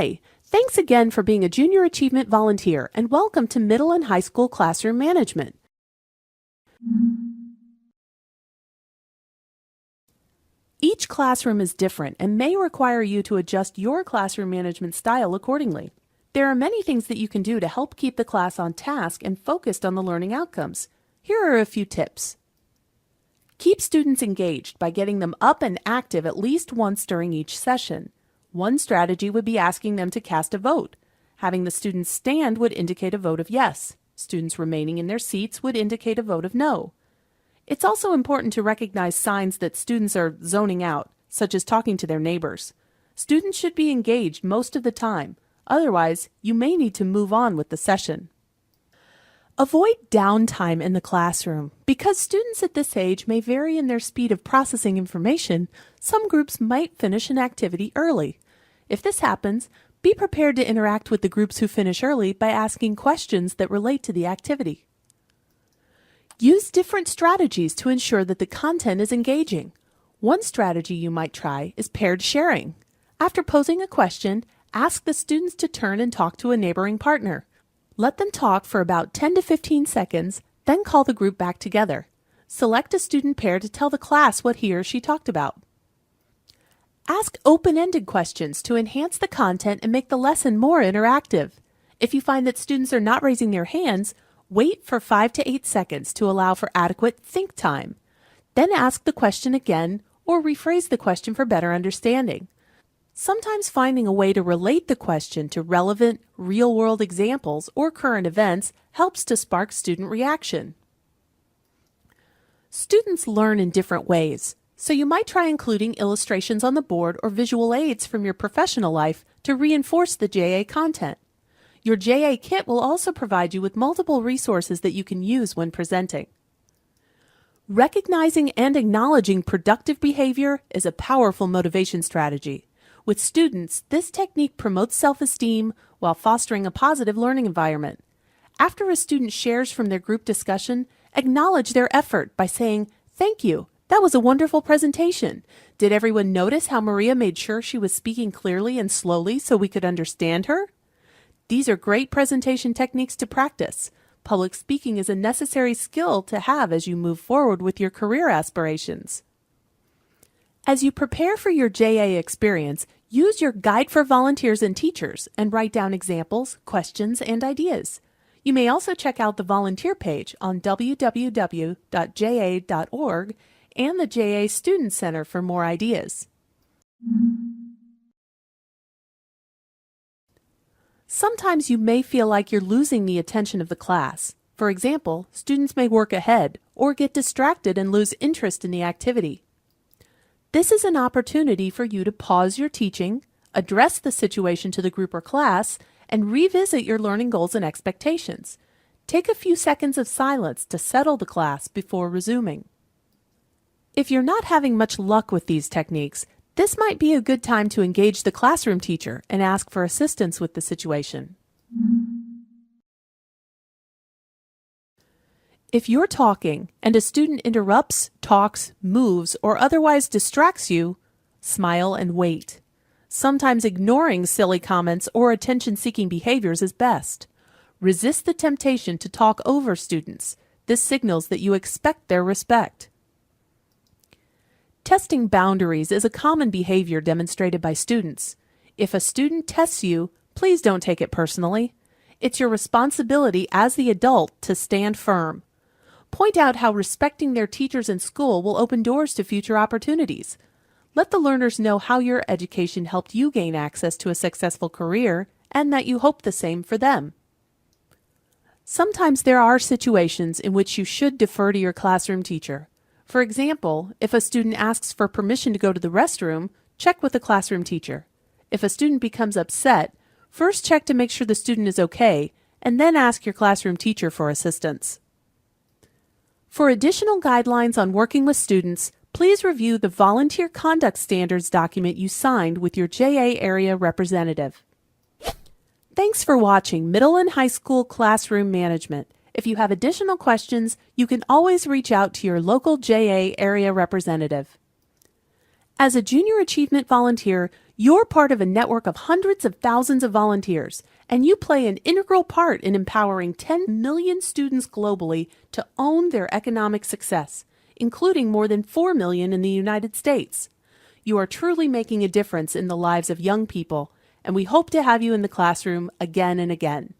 Hi, thanks again for being a Junior Achievement Volunteer and welcome to Middle and High School Classroom Management. Each classroom is different and may require you to adjust your classroom management style accordingly. There are many things that you can do to help keep the class on task and focused on the learning outcomes. Here are a few tips. Keep students engaged by getting them up and active at least once during each session. One strategy would be asking them to cast a vote. Having the students stand would indicate a vote of yes. Students remaining in their seats would indicate a vote of no. It's also important to recognize signs that students are zoning out, such as talking to their neighbors. Students should be engaged most of the time. Otherwise, you may need to move on with the session. Avoid downtime in the classroom. Because students at this age may vary in their speed of processing information, some groups might finish an activity early. If this happens, be prepared to interact with the groups who finish early by asking questions that relate to the activity. Use different strategies to ensure that the content is engaging. One strategy you might try is paired sharing. After posing a question, ask the students to turn and talk to a neighboring partner. Let them talk for about 10 to 15 seconds, then call the group back together. Select a student pair to tell the class what he or she talked about. Ask open-ended questions to enhance the content and make the lesson more interactive. If you find that students are not raising their hands, wait for 5 to 8 seconds to allow for adequate think time. Then ask the question again or rephrase the question for better understanding. Sometimes finding a way to relate the question to relevant, real-world examples or current events helps to spark student reaction. Students learn in different ways, so you might try including illustrations on the board or visual aids from your professional life to reinforce the JA content. Your JA kit will also provide you with multiple resources that you can use when presenting. Recognizing and acknowledging productive behavior is a powerful motivation strategy. With students, this technique promotes self-esteem while fostering a positive learning environment. After a student shares from their group discussion, acknowledge their effort by saying, "Thank you. That was a wonderful presentation. Did everyone notice how Maria made sure she was speaking clearly and slowly so we could understand her?" These are great presentation techniques to practice. Public speaking is a necessary skill to have as you move forward with your career aspirations. As you prepare for your JA experience, use your Guide for Volunteers and Teachers and write down examples, questions, and ideas. You may also check out the volunteer page on www.ja.org and the JA Student Center for more ideas. Sometimes you may feel like you're losing the attention of the class. For example, students may work ahead or get distracted and lose interest in the activity. This is an opportunity for you to pause your teaching, address the situation to the group or class, and revisit your learning goals and expectations. Take a few seconds of silence to settle the class before resuming. If you're not having much luck with these techniques, this might be a good time to engage the classroom teacher and ask for assistance with the situation. If you're talking and a student interrupts, talks, moves, or otherwise distracts you, smile and wait. Sometimes ignoring silly comments or attention-seeking behaviors is best. Resist the temptation to talk over students. This signals that you expect their respect. Testing boundaries is a common behavior demonstrated by students. If a student tests you, please don't take it personally. It's your responsibility as the adult to stand firm. Point out how respecting their teachers in school will open doors to future opportunities. Let the learners know how your education helped you gain access to a successful career and that you hope the same for them. Sometimes there are situations in which you should defer to your classroom teacher. For example, if a student asks for permission to go to the restroom, check with the classroom teacher. If a student becomes upset, first check to make sure the student is okay, and then ask your classroom teacher for assistance. For additional guidelines on working with students, please review the Volunteer Conduct Standards document you signed with your JA area representative. Thanks for watching Middle and High School Classroom Management. If you have additional questions, you can always reach out to your local JA area representative. As a Junior Achievement volunteer, You're part of a network of hundreds of thousands of volunteers, and you play an integral part in empowering 10 million students globally to own their economic success, including more than 4 million in the United States. You are truly making a difference in the lives of young people, and we hope to have you in the classroom again and again.